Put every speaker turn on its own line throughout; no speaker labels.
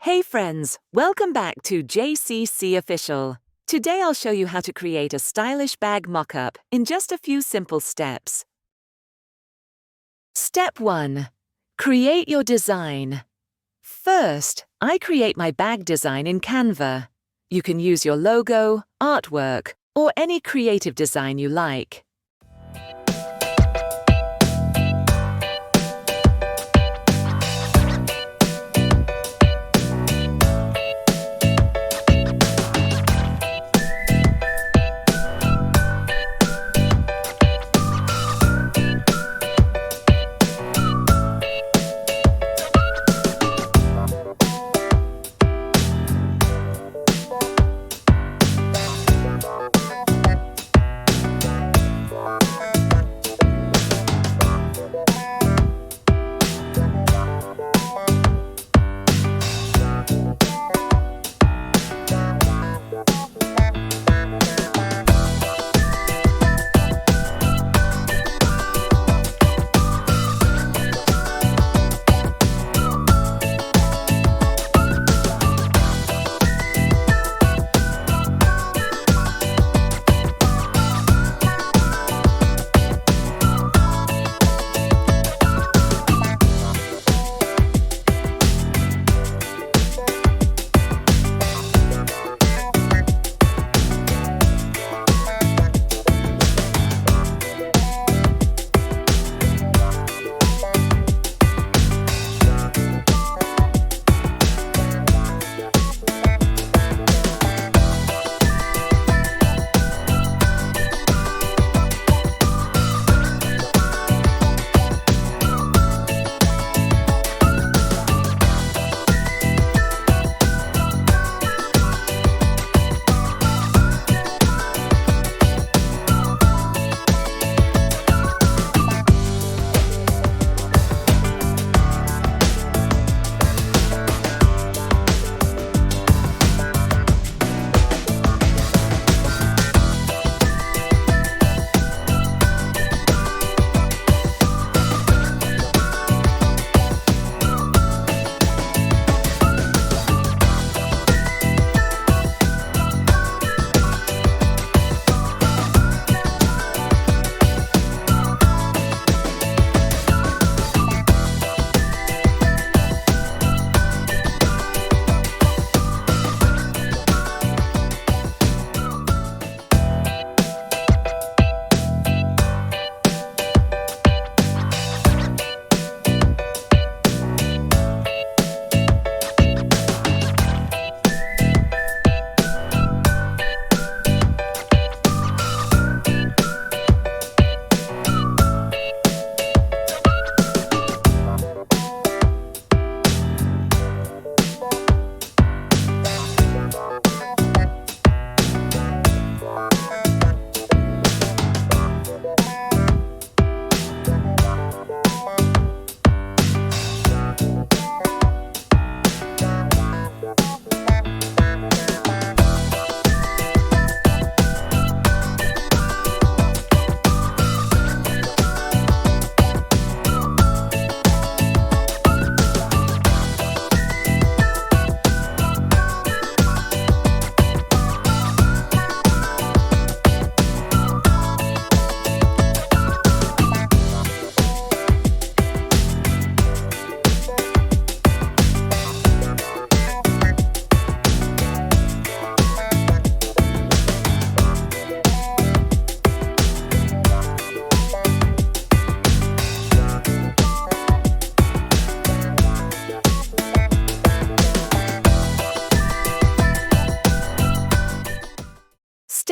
Hey friends, welcome back to JCC Official. Today I'll show you how to create a stylish bag mock-up in just a few simple steps. Step 1. Create your design. First, I create my bag design in Canva. You can use your logo, artwork, or any creative design you like.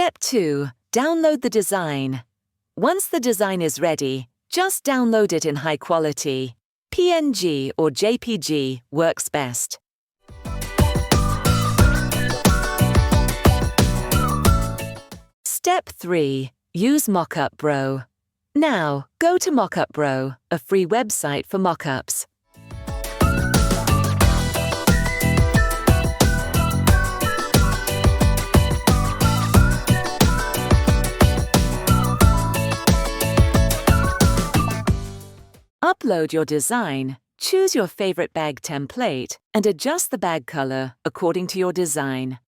Step 2. Download the design. Once the design is ready, just download it in high quality. PNG or JPG works best. Step 3. Use MockupBro. Now, go to MockupBro, a free website for mockups. Upload your design. Choose your favorite bag template and adjust the bag color according to your design.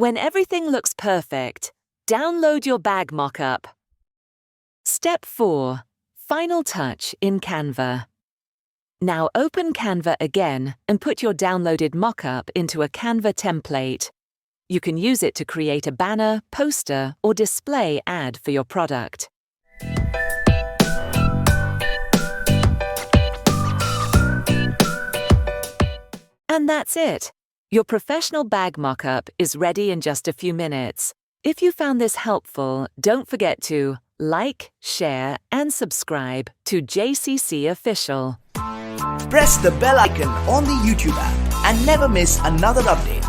When everything looks perfect, download your bag mockup. Step 4. Final touch in Canva. Now open Canva again and put your downloaded mockup into a Canva template. You can use it to create a banner, poster, or display ad for your product. And that's it. Your professional bag mockup is ready in just a few minutes. If you found this helpful, don't forget to like, share, and subscribe to JCC Official.
Press the bell icon on the YouTube app and never miss another update.